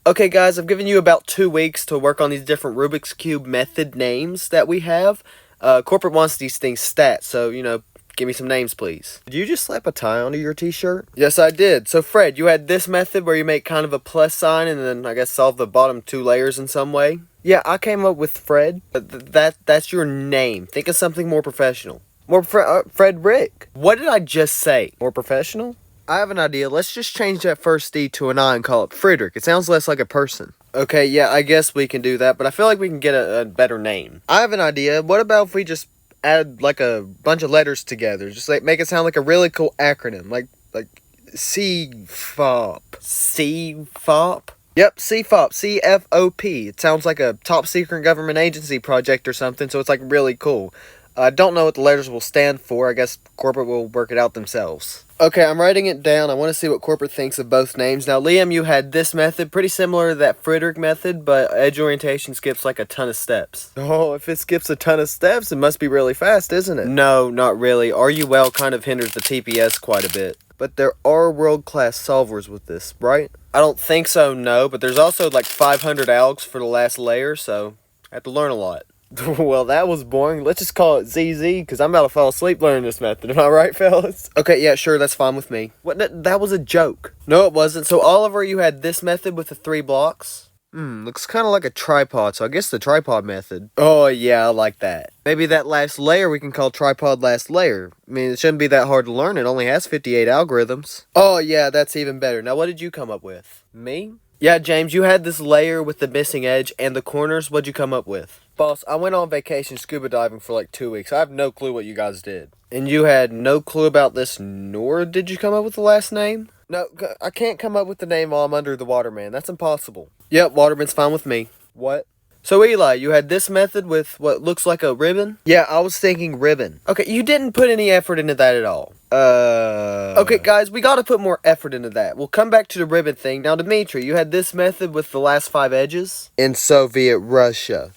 Okay guys, I've given you about 2 weeks to work on these different Rubik's Cube method names that we have. Corporate wants these things stat, so, give me some names please. Did you just slap a tie onto your t-shirt? Yes, I did. So Fred, you had this method where you make kind of a plus sign and then, I guess, solve the bottom 2 layers in some way? Yeah, I came up with Fred. That's your name. Think of something more professional. Fred Rick. What did I just say? More professional? I have an idea. Let's just change that first D to an I and call it Friedrich. It sounds less like a person. Okay, yeah, I guess we can do that, but I feel like we can get a better name. I have an idea. What about if we just add like a bunch of letters together? Just like make it sound like a really cool acronym, like CFOP. CFOP? Yep, CFOP. CFOP. It sounds like a top secret government agency project or something, so it's like really cool. I don't know what the letters will stand for. I guess corporate will work it out themselves. Okay, I'm writing it down. I want to see what corporate thinks of both names. Now, Liam, you had this method, pretty similar to that Friedrich method, but edge orientation skips like a ton of steps. Oh, if it skips a ton of steps, it must be really fast, isn't it? No, not really. RUL kind of hinders the TPS quite a bit. But there are world-class solvers with this, right? I don't think so, no, but there's also like 500 algs for the last layer, so I have to learn a lot. Well, that was boring. Let's just call it ZZ, because I'm about to fall asleep learning this method. Am I right, fellas? Okay, yeah, sure, that's fine with me. What? That was a joke. No, it wasn't. So, Oliver, you had this method with the 3 blocks? Looks kind of like a tripod, so I guess the tripod method. Oh, yeah, I like that. Maybe that last layer we can call tripod last layer. I mean, it shouldn't be that hard to learn. It only has 58 algorithms. Oh, yeah, that's even better. Now, what did you come up with? Me? Yeah, James, you had this layer with the missing edge and the corners. What'd you come up with? Boss, I went on vacation scuba diving for like 2 weeks. I have no clue what you guys did. And you had no clue about this, nor did you come up with the last name? No, I can't come up with the name while I'm under the water, man. That's impossible. Yep, Waterman's fine with me. What? So, Eli, you had this method with what looks like a ribbon? Yeah, I was thinking ribbon. Okay, you didn't put any effort into that at all. Okay, guys, we gotta put more effort into that. We'll come back to the ribbon thing. Now, Dimitri, you had this method with the last 5 edges? In Soviet Russia.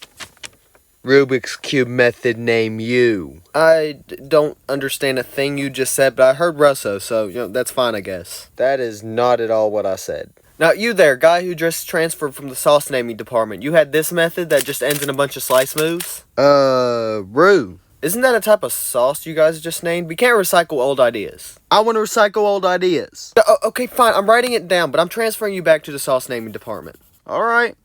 Rubik's Cube method name you. I don't understand a thing you just said, but I heard Russo, so, that's fine, I guess. That is not at all what I said. Now, you there, guy who just transferred from the sauce naming department, you had this method that just ends in a bunch of slice moves? Rue. Isn't that a type of sauce you guys just named? We can't recycle old ideas. I want to recycle old ideas. Okay, fine, I'm writing it down, but I'm transferring you back to the sauce naming department. Alright.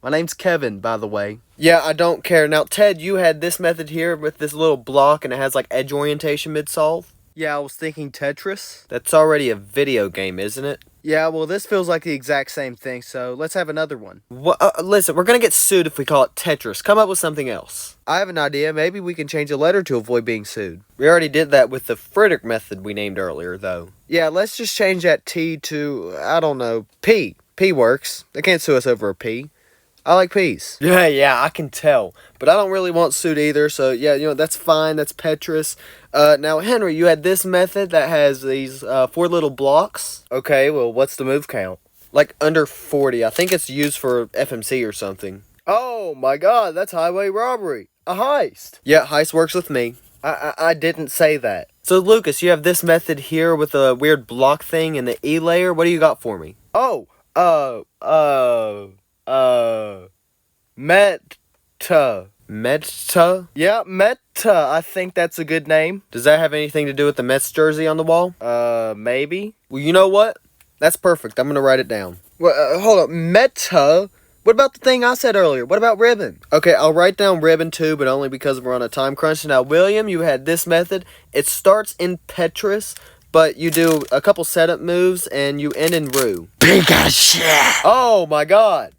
My name's Kevin, by the way. Yeah, I don't care. Now, Ted, you had this method here with this little block, and it has, like, edge orientation mid-solve. Yeah, I was thinking Tetris. That's already a video game, isn't it? Yeah, well, this feels like the exact same thing, so let's have another one. Listen, we're gonna get sued if we call it Tetris. Come up with something else. I have an idea. Maybe we can change a letter to avoid being sued. We already did that with the Friedrich method we named earlier, though. Yeah, let's just change that T to, I don't know, P. P works. They can't sue us over a P. I like peas. Yeah, I can tell. But I don't really want suit either, so yeah, that's fine. That's Petrus. Now, Henry, you had this method that has these 4 little blocks. Okay, well, what's the move count? Like under 40. I think it's used for FMC or something. Oh my god, that's highway robbery. A heist. Yeah, heist works with me. I didn't say that. So, Lucas, you have this method here with a weird block thing in the E layer. What do you got for me? Oh, Meta. Meta? Yeah, Meta. I think that's a good name. Does that have anything to do with the Mets jersey on the wall? Maybe. Well, you know what? That's perfect. I'm gonna write it down. Well, hold on. Meta? What about the thing I said earlier? What about ribbon? Okay, I'll write down ribbon too, but only because we're on a time crunch. Now, William, you had this method. It starts in Petrus, but you do a couple setup moves and you end in Rue. Big as shit. Oh my god.